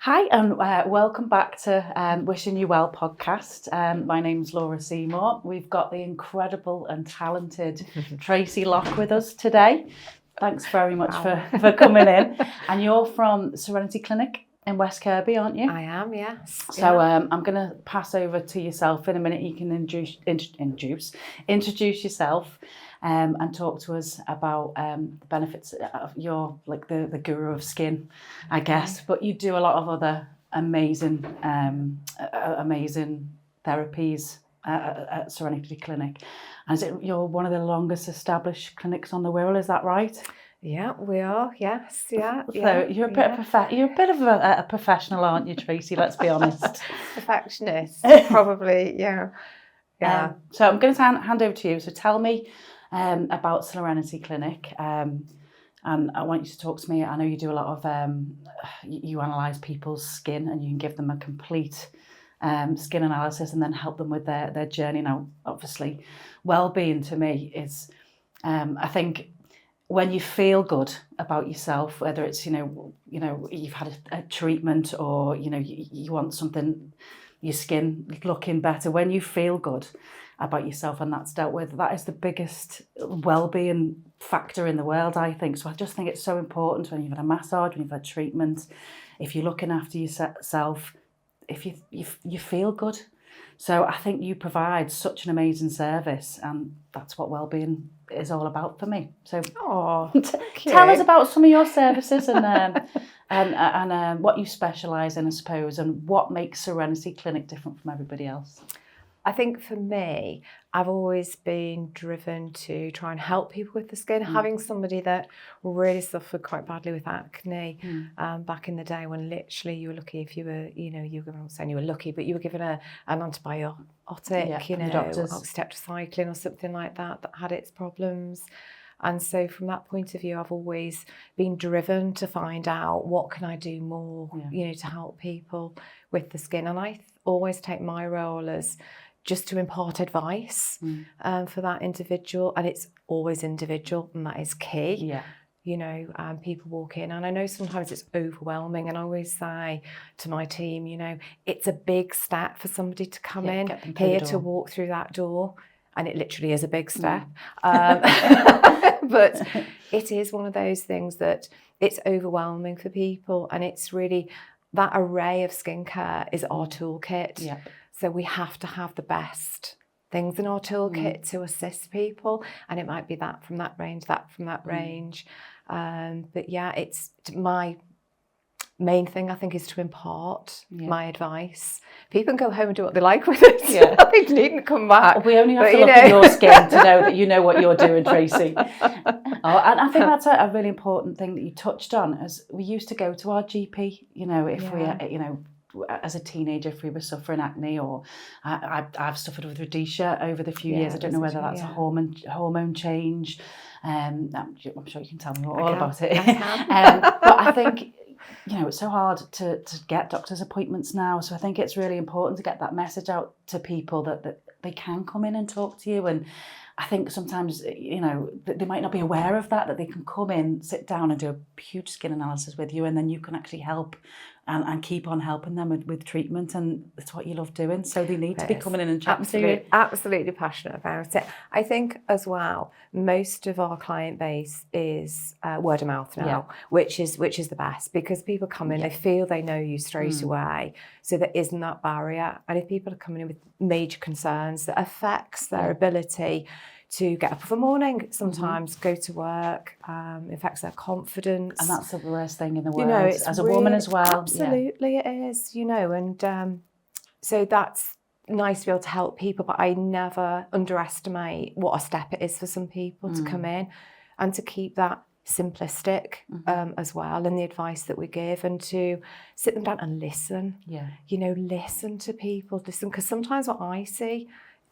Hi and welcome back to Wishing You Well podcast. My name's Laura Seymour. We've got the incredible and talented Tracy Locke with us today. Thanks very much for coming in. And you're from Serenity Clinic in West Kirby, aren't you? I am, yes. So I'm going to pass over to yourself in a minute. You can introduce yourself and talk to us about the benefits of your, like the guru of skin, I guess. But you do a lot of other amazing therapies at Serenity Clinic. And you're one of the longest established clinics on the Wirral, is that right? Yeah, we are. Yes, yeah. So you're a bit of a professional, aren't you, Tracy? Let's be honest. Perfectionist, probably. Yeah. So I'm going to hand over to you. So tell me about Serenity Clinic, and I want you to talk to me. I know you do a lot of you analyse people's skin, and you can give them a complete skin analysis, and then help them with their journey. Now, obviously, well-being to me is, I think, when you feel good about yourself, whether it's you've had a treatment or you want something, your skin looking better, when you feel good about yourself and that's dealt with, that is the biggest well-being factor in the world, I think. So I just think it's so important when you've had a massage, when you've had treatment, if you're looking after yourself, if you feel good. So I think you provide such an amazing service, and that's what well-being is all about for me. So tell us about some of your services and what you specialise in, I suppose, and what makes Serenity Clinic different from everybody else. I think for me, I've always been driven to try and help people with the skin. Having somebody that really suffered quite badly with acne back in the day, when literally you were lucky if you were, I'm not saying you were lucky, but you were given an antibiotic, oxytetracycline or something like that had its problems. And so from that point of view, I've always been driven to find out what can I do more, to help people with the skin. And I always take my role as just to impart advice for that individual, and it's always individual, and that is key. People walk in, and I know sometimes it's overwhelming, and I always say to my team, it's a big step for somebody to come in here to walk through that door, and it literally is a big step. But it is one of those things that it's overwhelming for people, and it's really that array of skincare is our toolkit. So we have to have the best things in our toolkit to assist people, and it might be that from that range, that from that range. But yeah, it's my main thing, I think, is to impart my advice. People can go home and do what they like with it. They needn't come back. We only have to look at your skin to know that you know what you're doing, Tracy. And I think that's a really important thing that you touched on, as we used to go to our GP, if we, as a teenager, if we were suffering acne, or I've suffered with rosacea over the few years. I don't know whether that's a hormone change. I'm sure you can tell me all about it. But I think, it's so hard to get doctor's appointments now. So I think it's really important to get that message out to people that they can come in and talk to you. And I think sometimes, they might not be aware of that they can come in, sit down and do a huge skin analysis with you, and then you can actually help and keep on helping them with treatment, and it's what you love doing. So they need to be coming in and chatting to you. Absolutely passionate about it. I think as well, most of our client base is word of mouth now, which is the best, because people come in, they feel they know you straight away, so there isn't that barrier. And if people are coming in with major concerns that affects their ability to get up for the morning, sometimes go to work, affects their confidence. And that's the worst thing in the world, as a woman as well. Absolutely it is, and so that's nice to be able to help people, but I never underestimate what a step it is for some people to come in, and to keep that simplistic as well, and the advice that we give, and to sit them down and listen. Listen to people, because sometimes what I see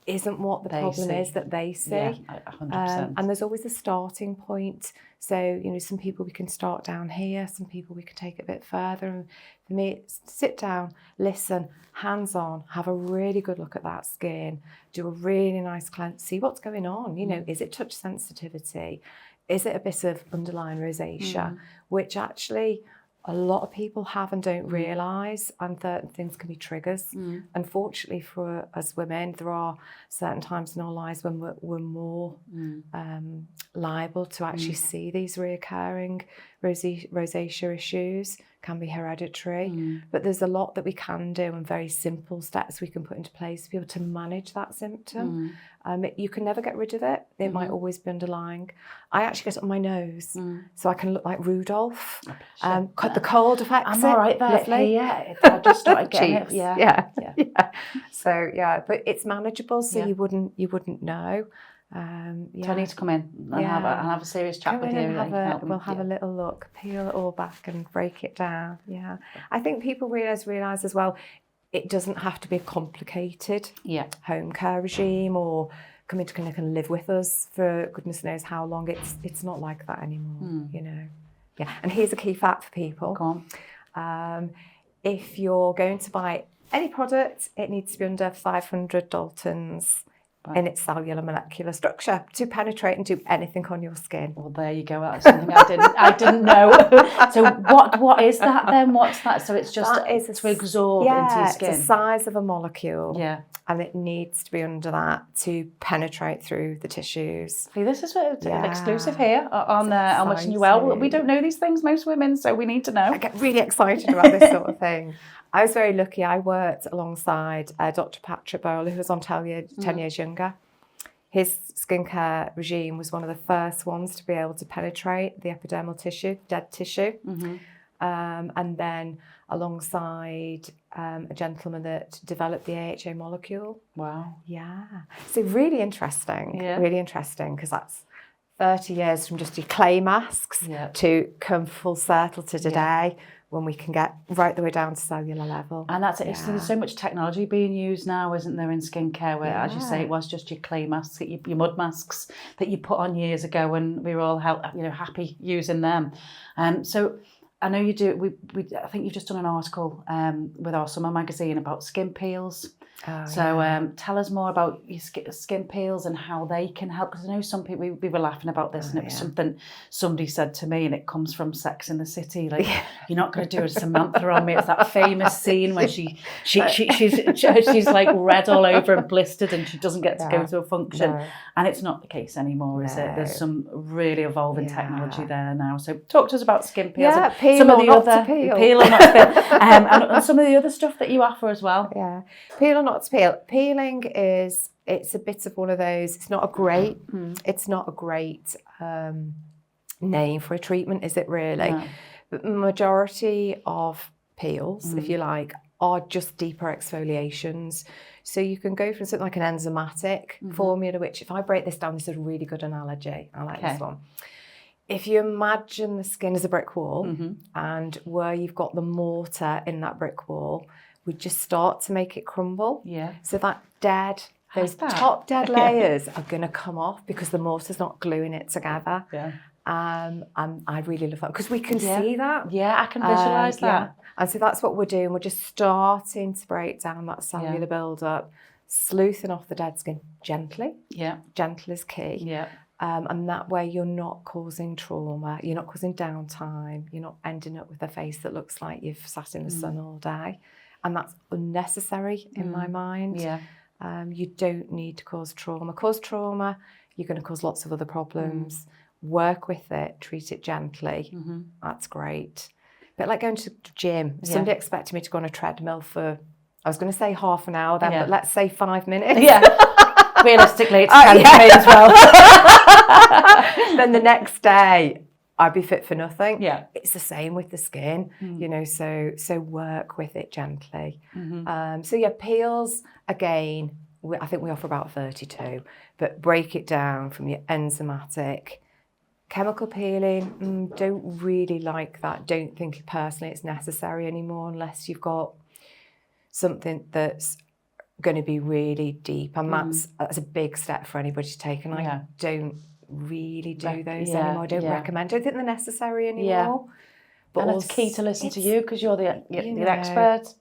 isn't what the problem is that they see. 100%. And there's always a starting point. So, some people we can start down here, some people we can take it a bit further. And for me, it's sit down, listen, hands on, have a really good look at that skin, do a really nice cleanse, see what's going on. Is it touch sensitivity? Is it a bit of underlying rosacea, which actually a lot of people have and don't realise, and certain things can be triggers. Unfortunately for us women, there are certain times in our lives when we're more liable to actually see these reoccurring rosacea issues. Can be hereditary, but there's a lot that we can do, and very simple steps we can put into place to be able to manage that symptom. You can never get rid of it. It might always be underlying. I actually get it on my nose, so I can look like Rudolph. The cold affects I'm all right there. Lovely. Yeah, I just started getting it. Yeah. So but it's manageable, so you wouldn't know. So I need to come in and have a serious chat with you. We'll have a little look, peel it all back and break it down. Yeah, I think people realise as well, it doesn't have to be a complicated home care regime or come into clinic and live with us for goodness knows how long. It's not like that anymore. You know. Yeah, and here's a key fact for people. Go on. If you're going to buy any product, it needs to be under 500 Daltons in its cellular molecular structure to penetrate and do anything on your skin. Well, there you go. That's something I didn't know. So what is that then? What's that? So it's just to absorb into your skin. It's the size of a molecule. Yeah. And it needs to be under that to penetrate through the tissues. See, this is an exclusive here on Wishing You Well. We don't know these things, most women, so we need to know. I get really excited about this sort of thing. I was very lucky. I worked alongside Dr. Patrick Bowler, who was on 10 years younger. His skincare regime was one of the first ones to be able to penetrate the epidermal tissue, dead tissue. And then alongside a gentleman that developed the AHA molecule. Wow. Yeah. So really interesting. Yeah. Really interesting, because that's 30 years from just your clay masks to come full circle to today. When we can get right the way down to cellular level. And that's it. There's so much technology being used now, isn't there, in skincare, where, as you say, it was just your clay masks, your mud masks that you put on years ago, and we were all happy using them. So I know you do. I think you've just done an article with our summer magazine about skin peels. Tell us more about your skin peels and how they can help, because I know some people, we were laughing about this, and it was something somebody said to me, and it comes from Sex in the City, like, you're not going to do a Samantha on me. It's that famous scene where she's like red all over and blistered, and she doesn't get to go to a function. And it's not the case anymore, is it? There's some really evolving technology there now. So talk to us about skin peels. Peel or not to peel. Peel or not to peel. And some of the other stuff that you offer as well. Yeah, peel or not to peel. Peeling it's a bit of one of those. It's not a great. It's not a great name for a treatment, is it really? No. But the majority of peels, if you like, are just deeper exfoliations. So you can go for something like an enzymatic formula, which, if I break this down, this is a really good analogy. I like this one. If you imagine the skin as a brick wall, and where you've got the mortar in that brick wall, we just start to make it crumble. Yeah. So those top dead layers are going to come off because the mortar's not gluing it together. Yeah. And I really love that, because we can see that. Yeah, I can visualise that. Yeah. And so that's what we're doing. We're just starting to break down that cellular build-up, sleuthing off the dead skin gently. Yeah. Gentle is key. Yeah. And that way you're not causing trauma, you're not causing downtime, you're not ending up with a face that looks like you've sat in the sun all day. And that's unnecessary in my mind. Yeah. You don't need to cause trauma. Cause trauma, you're going to cause lots of other problems. Work with it, treat it gently. That's great. But like going to the gym, somebody expected me to go on a treadmill for, I was going to say half an hour then, but let's say 5 minutes. Yeah. Realistically, it's 10 for me as well. Then the next day, I'd be fit for nothing. Yeah. It's the same with the skin, so work with it gently. Peels, again, I think we offer about 32, but break it down from your enzymatic. Chemical peeling, don't really like that. Don't think personally it's necessary anymore, unless you've got something that's going to be really deep, and that's a big step for anybody to take, and I don't really do those anymore. I don't recommend. I don't think they're necessary anymore. But it's key to listen to you, because you're the expert.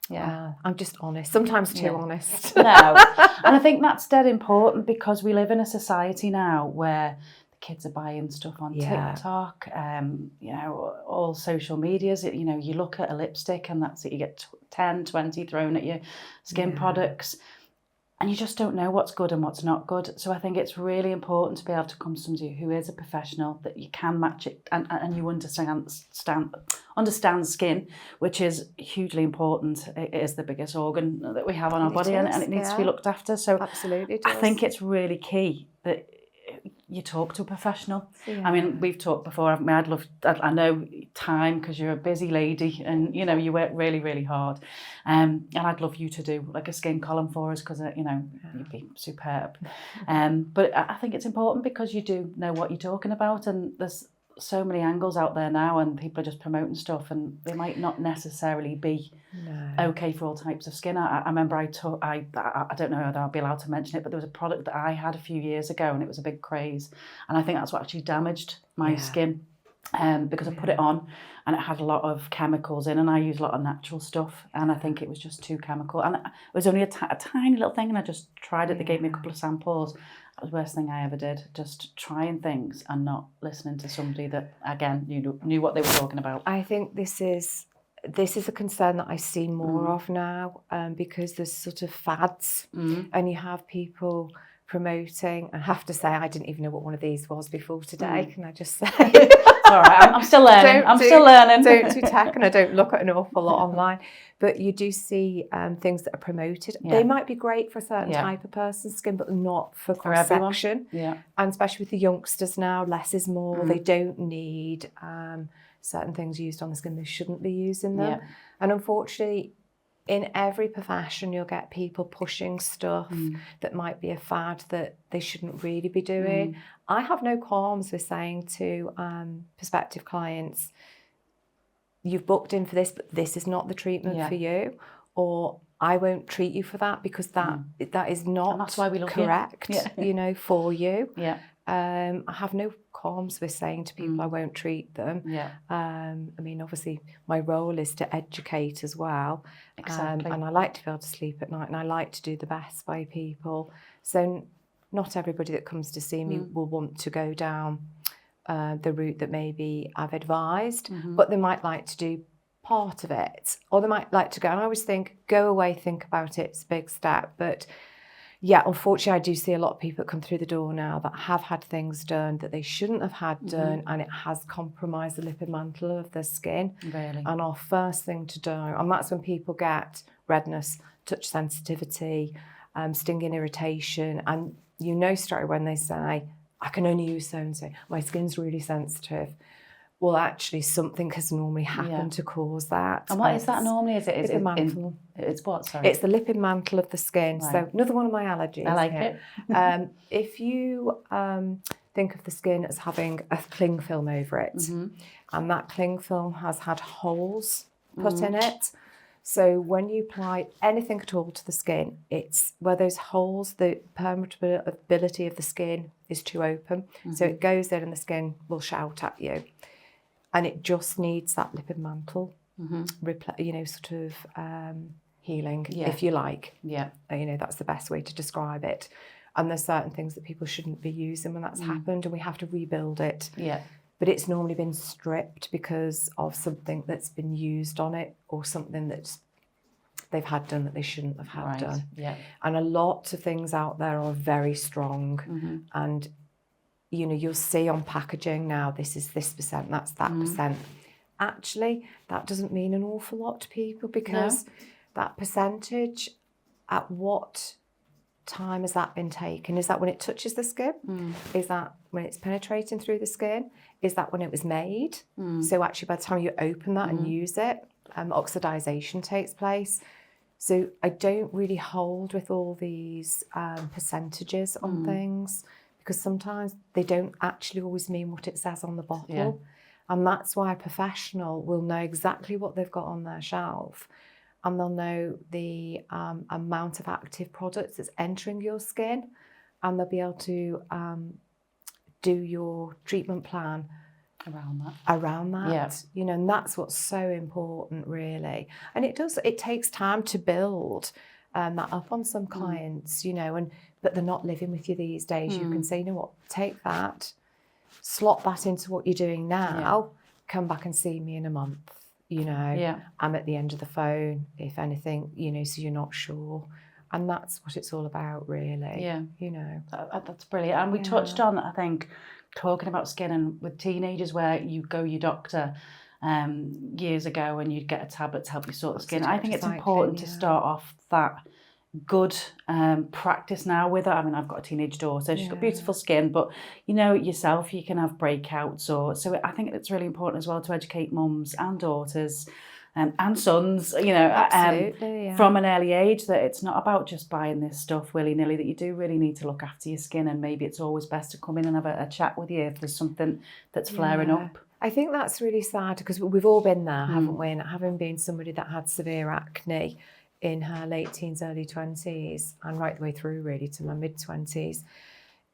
Yeah, I'm just honest. Sometimes too honest. No, and I think that's dead important, because we live in a society now where kids are buying stuff on Yeah. TikTok, you know, all social medias. You know, you look at a lipstick and that's it. You get 10, 20 thrown at you, skin products. And you just don't know what's good and what's not good. So I think it's really important to be able to come to somebody who is a professional, that you can match it and you understand skin, which is hugely important. It is the biggest organ that we have on our body, and it needs to be looked after. So absolutely, I think it's really key that you talk to a professional. Yeah. I mean, we've talked before. I know time, because you're a busy lady and, you know, you work really, really hard. And I'd love you to do like a skin column for us, because, you know, you'd be superb. But I think it's important because you do know what you're talking about, and there's so many angles out there now, and people are just promoting stuff, and they might not necessarily be okay for all types of skin. I remember I don't know whether I'll be allowed to mention it, but there was a product that I had a few years ago, and it was a big craze, and I think that's what actually damaged my skin, because I put it on and it had a lot of chemicals in, and I use a lot of natural stuff, and I think it was just too chemical, and it was only a tiny little thing, and I just tried it. They gave me a couple of samples. That was the worst thing I ever did, just trying things and not listening to somebody that, again, knew what they were talking about. I think this is a concern that I see more of now, because there's sort of fads, and you have people promoting. I have to say, I didn't even know what one of these was before today. Can I just say? It's all right. I'm still learning. I'm still learning. Don't do tech, and I don't look at an awful lot online. But you do see things that are promoted. They might be great for a certain type of person's skin, but not for cross-section. And especially with the youngsters now, less is more. They don't need certain things used on the skin. They shouldn't be using them. And unfortunately, in every profession, you'll get people pushing stuff that might be a fad that they shouldn't really be doing. I have no qualms with saying to prospective clients, you've booked in for this, but this is not the treatment for you, or I won't treat you for that, because that is not that's why we love correct, you know, for you. I have no qualms with saying to people I won't treat them. I mean, obviously, my role is to educate as well. And I like to be able to sleep at night, and I like to do the best by people. So not everybody that comes to see me will want to go down the route that maybe I've advised, but they might like to do part of it, or they might like to go, and I always think, go away, think about it, it's a big step. But yeah, unfortunately, I do see a lot of people that come through the door now that have had things done that they shouldn't have had done, and it has compromised the lipid mantle of their skin. Really? And our first thing to do, and that's when people get redness, touch sensitivity, stinging irritation, and you know straight when they say, I can only use so-and-so, my skin's really sensitive. Well, actually, something has normally happened to cause that. And what is that normally? Is it lipid mantle? It's what, sorry? It's the lipid mantle of the skin. Right. So another one of my allergies. I like it. If you think of the skin as having a cling film over it, and that cling film has had holes put in it. So when you apply anything at all to the skin, it's where those holes, the permeability of the skin is too open. So it goes in and the skin will shout at you. And it just needs that lipid mantle, you know, sort of healing, if you like. You know, that's the best way to describe it. And there's certain things that people shouldn't be using when that's happened, and we have to rebuild it. But it's normally been stripped because of something that's been used on it, or something that they've had done that they shouldn't have had done. And a lot of things out there are very strong, and you know, you'll see on packaging now, this is this percent, that's that percent. Actually, that doesn't mean an awful lot to people, because that percentage, at what time has that been taken? Is that when it touches the skin? Is that when it's penetrating through the skin? Is that when it was made? So actually, by the time you open that and use it, oxidization takes place. So I don't really hold with all these percentages on things, because sometimes they don't actually always mean what it says on the bottle. And that's why a professional will know exactly what they've got on their shelf, and they'll know the amount of active products that's entering your skin, and they'll be able to do your treatment plan around that. You know, and that's what's so important, really. And it takes time to build that up on some clients, you know, but they're not living with you these days. You can say, you know what, take that, slot that into what you're doing now. Come back and see me in a month. You know, I'm at the end of the phone, if anything, you know, so you're not sure. And that's what it's all about, really. Yeah. You know. That's brilliant. And we touched on, I think, talking about skin and with teenagers where you go your doctor years ago and you'd get a tablet to help you sort the skin. I think it's important to start off that good practice now with her. I mean, I've got a teenage daughter, she's got beautiful skin, but you know yourself, you can have breakouts, or so I think it's really important as well to educate mums and daughters and sons, you know, from an early age, that it's not about just buying this stuff willy-nilly, that you do really need to look after your skin, and maybe it's always best to come in and have a chat with you if there's something that's flaring up. I think that's really sad, because we've all been there, haven't we? And having been somebody that had severe acne in her late teens, early 20s, and right the way through really to my mid-20s,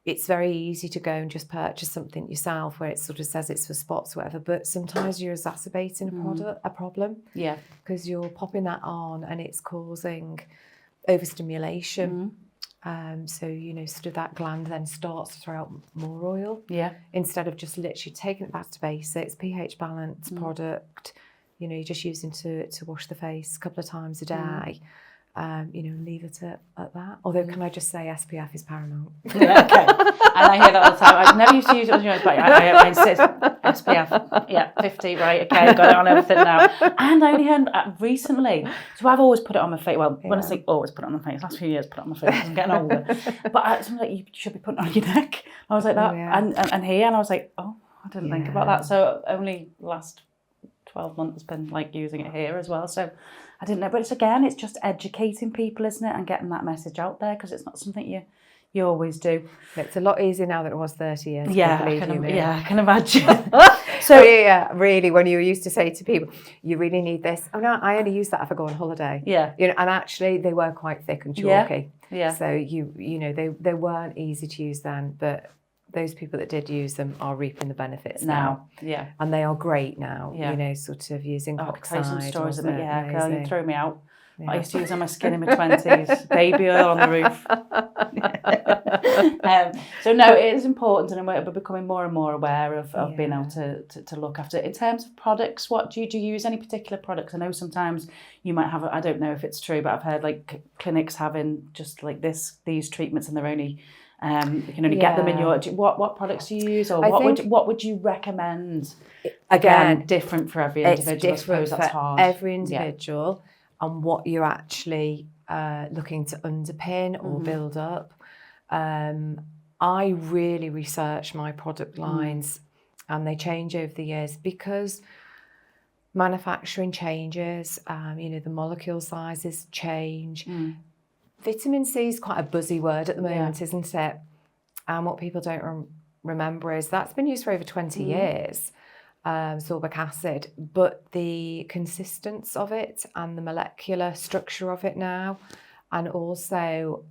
it's very easy to go and just purchase something yourself where it sort of says it's for spots or whatever, but sometimes you're exacerbating a problem. Yeah. Because you're popping that on and it's causing overstimulation. So, you know, sort of that gland then starts to throw out more oil. Yeah. Instead of just literally taking it back to basics, pH balanced product, you know, you're just using to wash the face a couple of times a day. You know, leave it at that. Although, can I just say SPF is paramount? Yeah, okay. And I hear that all the time. I've never used to use it, but I insist. SPF, 50, right, okay, got it on everything now. And I only heard recently, so I've always put it on my face. Well, when I say always put it on my face, last few years put it on my face, I'm getting older. But something like, you should be putting it on your neck. I was like that. And here, and I was like, oh, I didn't think about that. So only last 12 months been like using it here as well. So I didn't know, but it's just educating people, isn't it, and getting that message out there, because it's not something you always do. It's a lot easier now than it was 30 years ago. I can imagine. So really, when you used to say to people, you really need this. Oh no, I only use that if I go on holiday. Yeah. You know, and actually they were quite thick and chalky. Yeah. So you know, they weren't easy to use then, but those people that did use them are reaping the benefits now. Yeah. And they are great now, you know, sort of using oxide. Some stories of it, girl, you throw me out. Yeah. I used to use on my skin in my 20s, baby oil on the roof. So no, it is important, and we're becoming more and more aware of being able to look after it. In terms of products, what do you use any particular products? I know sometimes you might have, I don't know if it's true, but I've heard like clinics having just like these treatments, and they're only you can only get them in your. What products do you use, or what would you recommend? Again, different for every individual. It's different for every individual, and what you're actually looking to underpin or build up. I really research my product lines, and they change over the years because manufacturing changes. You know, the molecule sizes change. Vitamin C is quite a buzzy word at the moment, isn't it? And what people don't remember is that's been used for over 20 years, sorbic acid, but the consistence of it and the molecular structure of it now, and also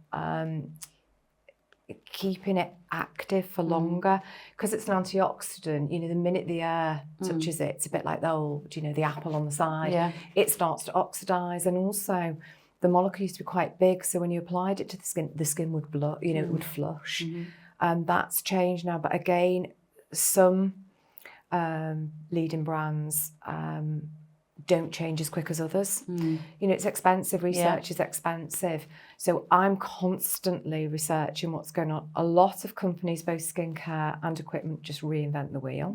keeping it active for longer, because it's an antioxidant. You know, the minute the air touches it, it's a bit like the old, you know, the apple on the side. It starts to oxidize, and also the molecule used to be quite big, so when you applied it to the skin would it would flush. And that's changed now. But again, some leading brands don't change as quick as others. You know, it's expensive. Research is expensive. So I'm constantly researching what's going on. A lot of companies, both skincare and equipment, just reinvent the wheel.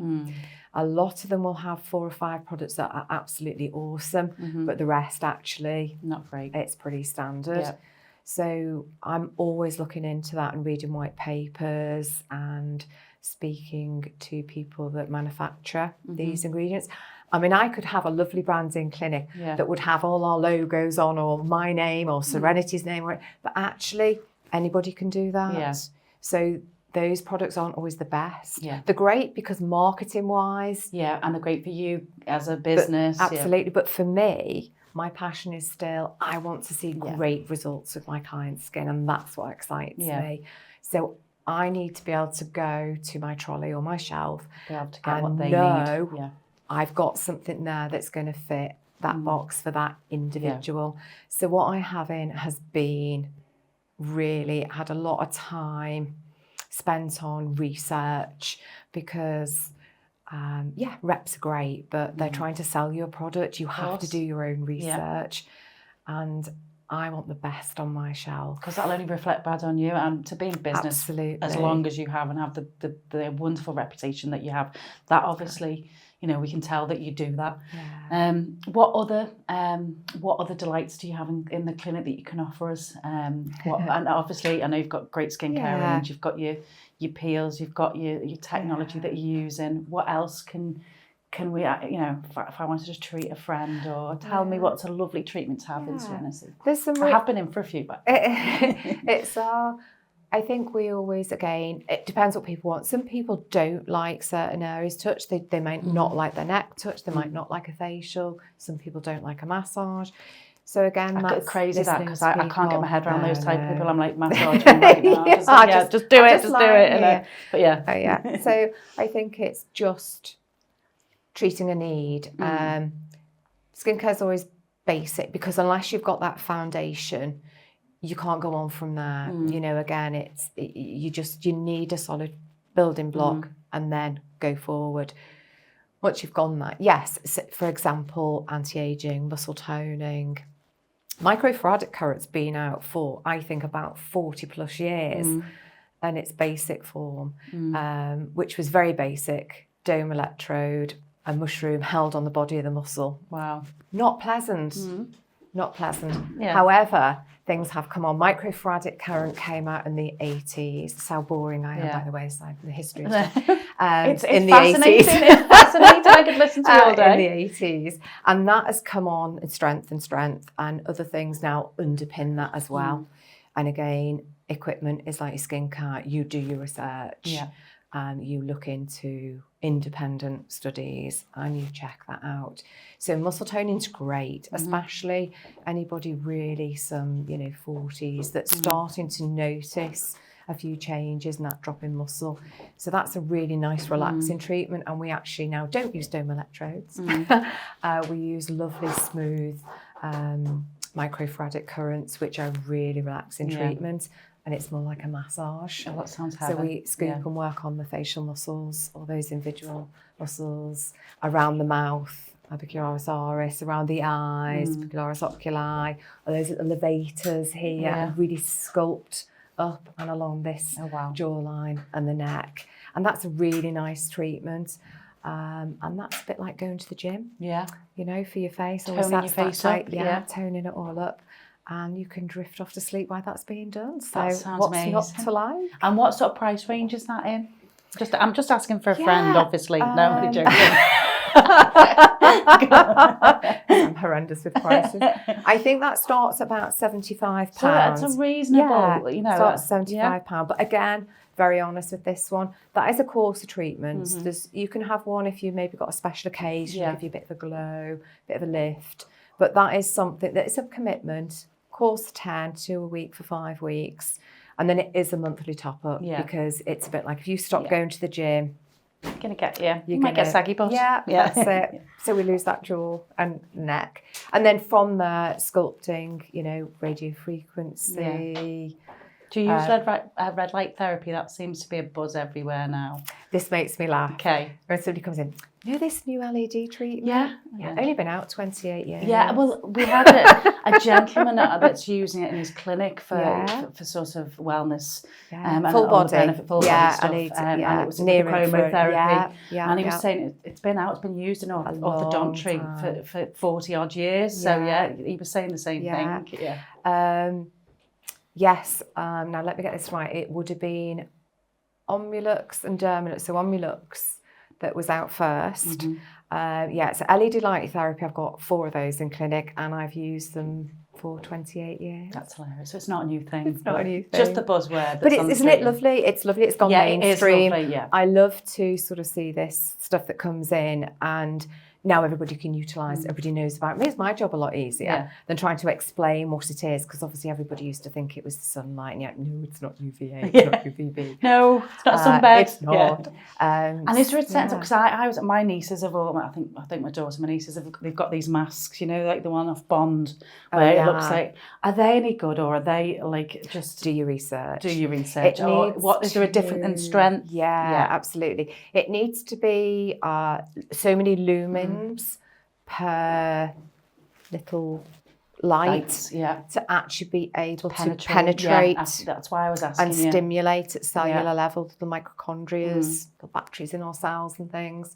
A lot of them will have 4 or 5 products that are absolutely awesome, but the rest actually not great. It's pretty standard. So I'm always looking into that and reading white papers and speaking to people that manufacture these ingredients. I mean, I could have a lovely branding clinic that would have all our logos on, or my name, or Serenity's name, but actually anybody can do that. So those products aren't always the best. They're great because marketing-wise. And they're great for you as a business. Absolutely. But for me, my passion is still, I want to see great results with my client's skin, and that's what excites me. So I need to be able to go to my trolley or my shelf and get what they need. I've got something there that's going to fit that box for that individual. So what I have in has been really had a lot of time spent on research because reps are great, but they're trying to sell you a product. You have to do your own research. And I want the best on my shelf. Because that'll only reflect bad on you, and to be in business as long as you have and have the wonderful reputation that you have, that obviously, you know, we can tell that you do that. Yeah. What other delights do you have in the clinic that you can offer us? And obviously, I know you've got great skincare range, you've got your peels, you've got your technology that you're using. What else can we, you know, if I wanted to treat a friend or tell me what's a lovely treatment to have in Serenity? There's some. I have been in for a few, but it's I think we always, again, it depends what people want. Some people don't like certain areas touched. They might not like their neck touched. They might not like a facial. Some people don't like a massage. So again, that's crazy that because I can't get my head around those type of people. I'm like, massage right now. Just do it. But yeah. Oh yeah. So I think it's just treating a need. Skincare is always basic because unless you've got that foundation, you can't go on from there. You know, again, you need a solid building block and then go forward. Once you've gone that, yes, for example, anti-aging, muscle toning, microfaradic current's been out for, I think, about 40 plus years, and its basic form, which was very basic, dome electrode, a mushroom held on the body of the muscle. Wow. Not pleasant. Not pleasant. Yeah. However, things have come on. Microfaradic current came out in the 80s. That's how boring I am, by the way, so the history of stuff. It's in the fascinating. 80s. It's fascinating. I could listen to you all day. In the 80s. And that has come on in strength, and other things now underpin that as well. And again, equipment is like your skincare. You do your research. You look into independent studies and you check that out. So muscle toning's great, especially anybody really some 40s that's starting to notice a few changes in that drop in muscle. So that's a really nice relaxing treatment, and we actually now don't use dome electrodes. We use lovely smooth microfaradic currents, which are really relaxing treatment. And it's more like a massage. Oh, that sounds heaven. So we scoop and work on the facial muscles, all those individual muscles around the mouth, abicularis oris, around the eyes, abicularis oculi, all those little levators here, and really sculpt up and along this jawline and the neck. And that's a really nice treatment. And that's a bit like going to the gym. Yeah. You know, for your face. Toning your face up. Toning it all up. And you can drift off to sleep while that's being done. So that sounds what's amazing. Not to like? And what sort of price range is that in? I'm just asking for a friend, obviously. No, I'm joking. I'm horrendous with prices. I think that starts about £75. So that's a reasonable, starts £75. But again, very honest with this one, that is a course of treatments. You can have one if you maybe got a special occasion, give you a bit of a glow, a bit of a lift. But that is something that is a commitment. Course 10, 2 a week for 5 weeks. And then it is a monthly top up because it's a bit like if you stop going to the gym, you might get saggy butt. Yeah, that's it. So we lose that jaw and neck. And then from there, sculpting, radio frequency. Do you use red light therapy? That seems to be a buzz everywhere now. This makes me laugh. Okay. When somebody comes in, this new LED treatment? Yeah. Only been out 28 years. Yeah, well, we had a gentleman that's using it in his clinic for sort of wellness. Full body. Benefit, full body stuff. And it was chromotherapy. And he was saying it's been used in orthodontics for 40 odd years. So he was saying the same thing. Yes, now let me get this right. It would have been Omnilux and Dermalux. So Omnilux that was out first. So LED light therapy, I've got 4 of those in clinic and I've used them for 28 years. That's hilarious. So it's not a new thing. It's not a new thing. Just the buzzword. But isn't it lovely? It's lovely. It's gone mainstream. It is lovely, I love to sort of see this stuff that comes in and now everybody can utilise it, everybody knows about it. It makes my job a lot easier than trying to explain what it is, because obviously everybody used to think it was the sunlight, and yet, no, it's not UVA, it's not UVB. No, it's not sunbed. It's not. And is there a sense, because I was, my nieces have all, I think my daughter, my nieces, they've got these masks, you know, like the one off Bond, where it looks like, are they any good, or are they like just... Do your research. Or what, is there a difference in strength? Yeah, absolutely. It needs to be so many lumens per little light to actually be able to penetrate. That's why I was asking. And stimulate at cellular level the mitochondria, the batteries in our cells and things.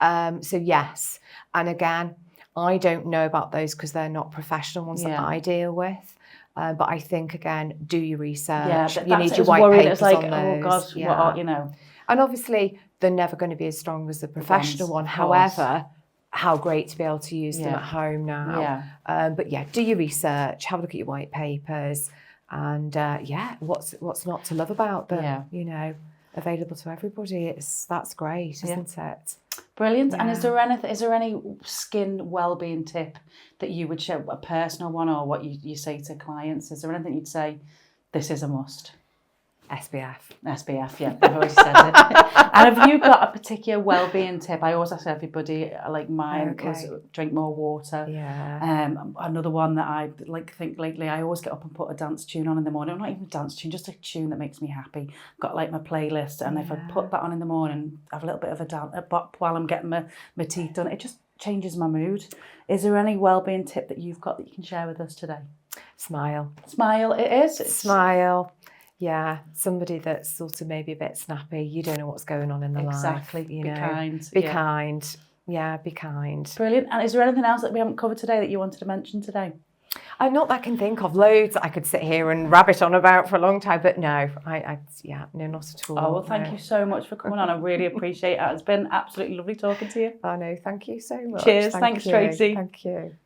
So yes, and again, I don't know about those because they're not professional ones that I deal with. But I think, again, do your research. You need your white papers on those. Oh gosh, what are, you know. And obviously, they're never going to be as strong as the professional one. However, how great to be able to use them at home now. But yeah, do your research, have a look at your white papers, and what's not to love about them? You know, available to everybody. That's great, isn't it? Brilliant. And is there any skin well-being tip that you would share, a personal one, or what you say to clients? Is there anything you'd say, this is a must? SPF, yeah, I've already said it. And have you got a particular well-being tip? I always ask everybody, like mine was drink more water. Another one that I think lately, I always get up and put a dance tune on in the morning. Not even a dance tune, just a tune that makes me happy. I've got like my playlist, and if I put that on in the morning, have a little bit of a bop while I'm getting my teeth done, it just changes my mood. Is there any well-being tip that you've got that you can share with us today? Smile. It is. Smile. Yeah, somebody that's sort of maybe a bit snappy. You don't know what's going on in their life. Exactly. Be kind. Be kind. Yeah, be kind. Brilliant. And is there anything else that we haven't covered today that you wanted to mention today? Not that I can think of. Loads I could sit here and rabbit on about for a long time, but no, no, not at all. Oh, well, thank you so much for coming on. I really appreciate it. It's been absolutely lovely talking to you. I know. Thank you so much. Cheers. Thanks, Tracy. Thank you.